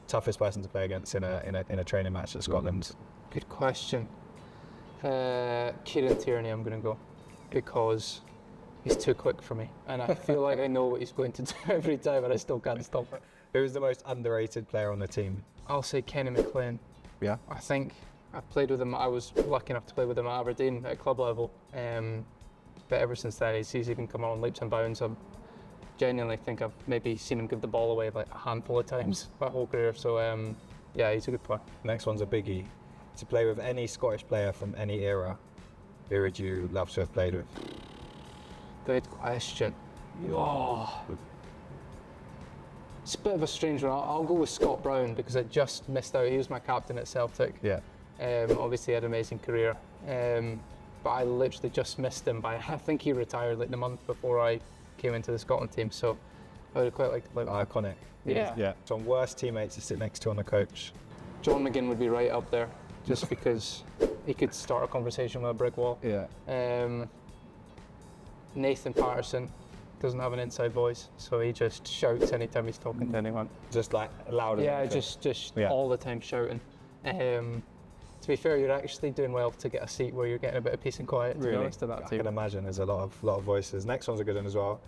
toughest person to play against in a training match at Scotland? Good question. Kieran Tierney, I'm going to go, because he's too quick for me, and I feel like I know what he's going to do every time, and I still can't stop it. Who's the most underrated player on the team? I'll say Kenny McLean. Yeah. I think I played with him. I was lucky enough to play with him at Aberdeen at club level, but ever since then he's even come on leaps and bounds. I genuinely think I've maybe seen him give the ball away like a handful of times my whole career. So yeah, he's a good player. Next one's a biggie. To play with any Scottish player from any era, who would you love to have played with? Good question. Oh. It's a bit of a strange one. I'll go with Scott Brown, because I just missed out. He was my captain at Celtic. Yeah. Obviously had an amazing career. But I literally just missed him by, I think he retired like the month before I came into the Scotland team. So I would quite like to play with him. Iconic. Yeah. Some worst teammates to sit next to on the coach. John McGinn would be right up there, just because he could start a conversation with a brick wall. Yeah. Nathan Patterson doesn't have an inside voice, so he just shouts anytime he's talking to anyone. Just like louder. Yeah, just all the time shouting. To be fair, you're actually doing well to get a seat where you're getting a bit of peace and quiet. To be honest, to that I team. can imagine there's a lot of voices. Next one's a good one as well.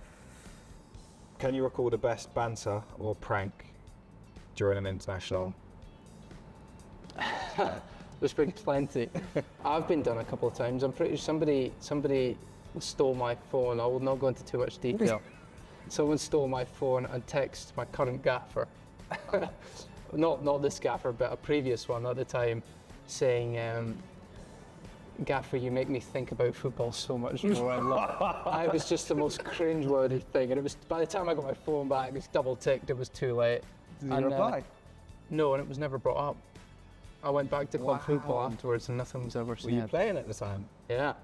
Can you recall the best banter or prank during an international? There's been plenty. I've been done a couple of times. I'm pretty sure somebody stole my phone. I will not go into too much detail. Someone stole my phone and texted my current gaffer. not this gaffer, but a previous one at the time, saying, "Gaffer, you make me think about football so much more." I was just the most cringe-worthy thing, and it was, by the time I got my phone back, it was double-ticked. It was too late. Did you reply? No, and it was never brought up. I went back to club football afterwards, and nothing was ever said. Were you playing at the time? Yeah.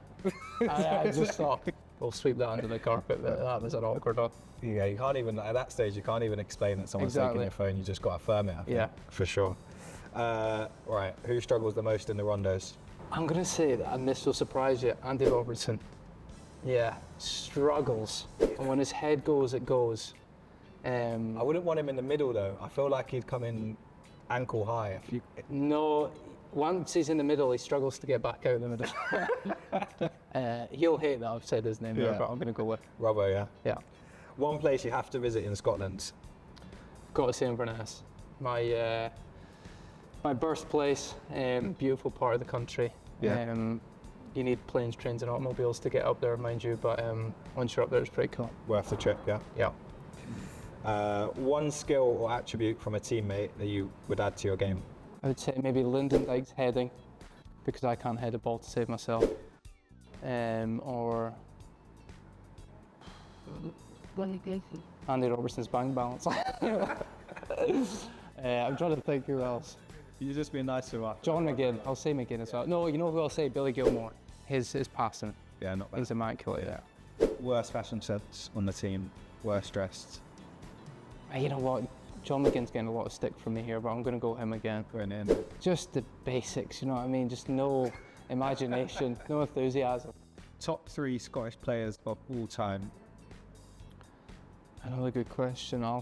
I just thought, we'll sweep that under the carpet, but that was an awkward one. Yeah, you can't even, at that stage, you can't even explain that someone's taking your phone. You just got to affirm it, I think. Yeah. For sure. Right, who struggles the most in the Rondos? I'm going to say that, and this will surprise you, Andy Robertson. Yeah, struggles. And when his head goes, it goes. I wouldn't want him in the middle, though. I feel like he'd come in ankle high. No, once he's in the middle, he struggles to get back out of the middle. He'll hate that I've said his name there, but I'm going to go with Robbo, yeah? Yeah. One place you have to visit in Scotland? Got to say Inverness. My birthplace, beautiful part of the country. Yeah. You need planes, trains and automobiles to get up there, mind you, but once you're up there, it's pretty cool. Worth the trip, yeah? Yeah. One skill or attribute from a teammate that you would add to your game? I would say maybe Lyndon Dykes heading, because I can't head a ball to save myself. Or Andy Robertson's bang balance. I'm trying to think who else. You're just being nice to us. John McGinn, I'll say McGinn as well. No, you know who I'll say? Billy Gilmore. His passing. Yeah, not bad. He's immaculate, yeah. Worst fashion sense on the team, worst dressed? You know what? John McGinn's getting a lot of stick from me here, but I'm going to go him again. Going in. Just the basics, you know what I mean? Just no imagination, no enthusiasm. Top 3 Scottish players of all time? Another good question. I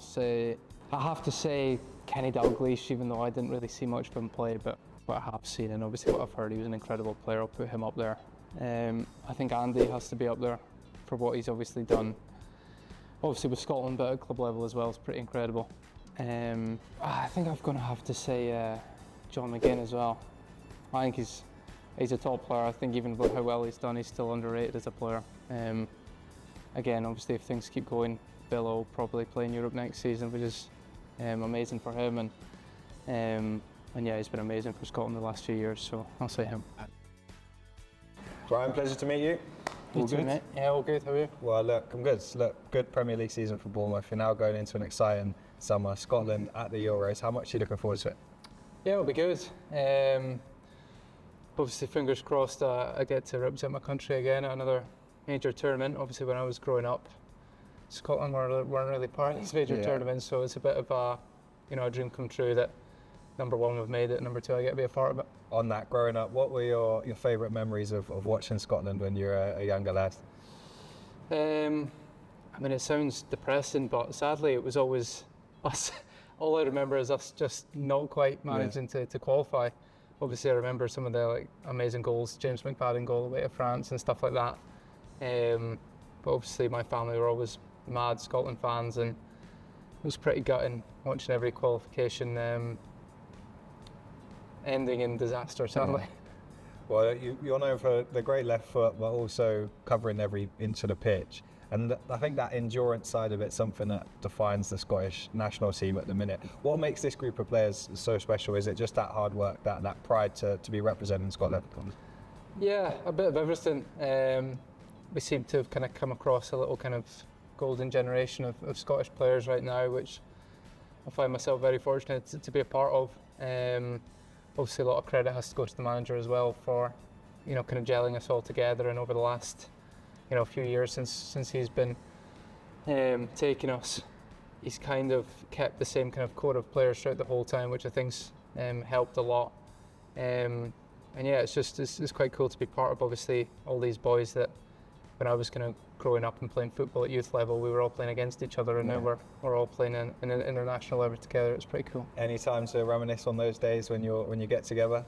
have to say Kenny Dalglish, even though I didn't really see much of him play, but what I have seen and obviously what I've heard, he was an incredible player. I'll put him up there. I think Andy has to be up there for what he's obviously done. Obviously with Scotland, but at club level as well, it's pretty incredible. I think I'm going to have to say John McGinn as well. I think he's a top player. I think even with how well he's done, he's still underrated as a player. Again, obviously if things keep going, Villa will probably play in Europe next season, which is amazing for him. And yeah, he's been amazing for Scotland the last few years, so I'll say him. Brian, pleasure to meet you. You too, mate. Yeah, all good. How are you? Well, look, I'm good. Look, good Premier League season for Bournemouth. You're now going into an exciting summer. Scotland at the Euros. How much are you looking forward to it? Yeah, it'll be good. Obviously, fingers crossed I get to represent my country again at another major tournament. Obviously, when I was growing up, Scotland weren't really part of these major tournaments, so it's a bit of a dream come true that number one we've made it, number two I get to be a part of it. On that, growing up, what were your favourite memories of watching Scotland when you were a younger lad? I mean, it sounds depressing, but sadly it was always us all I remember is us just not quite managing to qualify. Obviously, I remember some of the like amazing goals, James McFadden goal away to France and stuff like that. But obviously, my family were always mad Scotland fans, and it was pretty gutting watching every qualification ending in disaster, sadly. Well, you're known for the great left foot, but also covering every inch of the pitch. And I think that endurance side of it's something that defines the Scottish national team at the minute. What makes this group of players so special? Is it just that hard work, that pride to be representing Scotland? Yeah, a bit of everything. We seem to have kind of come across a little kind of golden generation of Scottish players right now, which I find myself very fortunate to be a part of. Obviously, a lot of credit has to go to the manager as well for, kind of gelling us all together. And over the last, few years since he's been taking us, he's kind of kept the same kind of core of players throughout the whole time, which I think's helped a lot. And yeah, it's quite cool to be part of. Obviously, all these boys that when I was kind of growing up and playing football at youth level, we were all playing against each other, and now we're all playing in an international level together. It's pretty cool. Any time to reminisce on those days when you get together?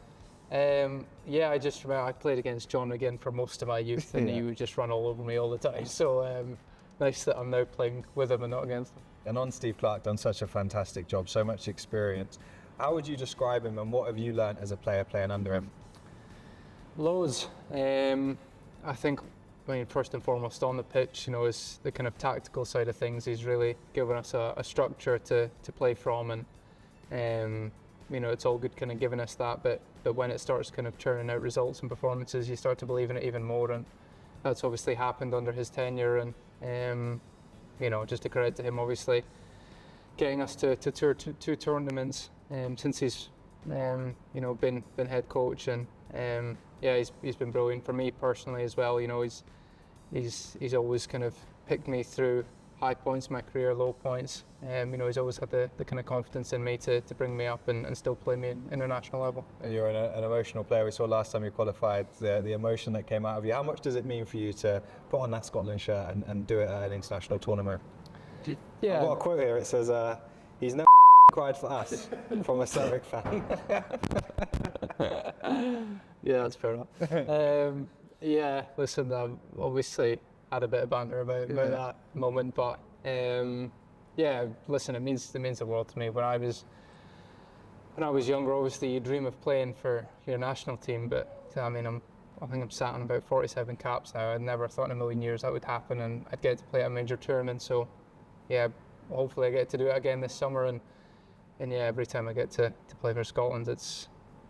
Yeah, I just remember I played against John again for most of my youth, and he would just run all over me all the time. So nice that I'm now playing with him and not against him. And on Steve Clarke, done such a fantastic job, so much experience. How would you describe him, and what have you learnt as a player playing under him? Loads. I think, first and foremost on the pitch, is the kind of tactical side of things. He's really given us a structure to play from, and it's all good kind of giving us that, but when it starts kind of churning out results and performances, you start to believe in it even more, and that's obviously happened under his tenure. And just a credit to him, obviously getting us to two tournaments since he's been head coach, and he's been brilliant for me personally as well. He's always kind of picked me through high points in my career, low points. He's always had the kind of confidence in me to bring me up and still play me at international level. And you're an emotional player. We saw last time you qualified the emotion that came out of you. How much does it mean for you to put on that Scotland shirt and do it at an international tournament? Yeah. I've got a quote here. It says, he's never cried for us, from a Celtic fan. Yeah, that's fair enough. Listen, I've obviously had a bit of banter about that moment, but listen, it means the world to me. When I was younger, obviously you dream of playing for your national team, but I think I'm sat on about 47 caps now. I'd never thought in a million years that would happen, and I'd get to play at a major tournament. So yeah, hopefully I get to do it again this summer, and every time I get to play for Scotland,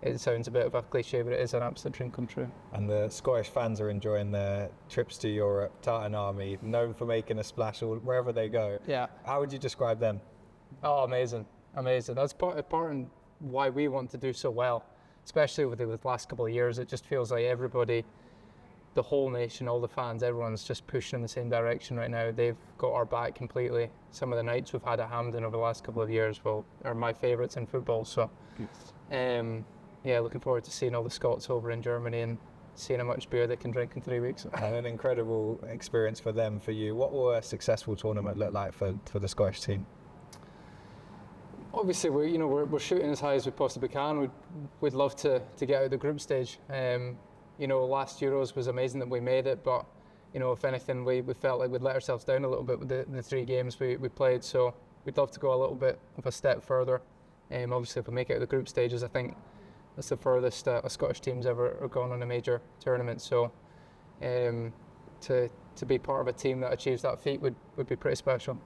it sounds a bit of a cliche, but it is an absolute dream come true. And the Scottish fans are enjoying their trips to Europe. Tartan Army, known for making a splash wherever they go. Yeah. How would you describe them? Oh, amazing. That's part in why we want to do so well, especially with the last couple of years. It just feels like everybody, the whole nation, all the fans, everyone's just pushing in the same direction right now. They've got our back completely. Some of the nights we've had at Hampden over the last couple of years are my favourites in football. So, looking forward to seeing all the Scots over in Germany and seeing how much beer they can drink in 3 weeks. And an incredible experience for them, for you. What will a successful tournament look like for the Scottish team? Obviously, we're shooting as high as we possibly can. We'd love to get out of the group stage. Last Euros was amazing that we made it, but if anything, we felt like we'd let ourselves down a little bit with the 3 games we played. So we'd love to go a little bit of a step further. Obviously, if we make it out of the group stages, I think that's the furthest a Scottish team's ever gone on a major tournament. So to be part of a team that achieves that feat would be pretty special.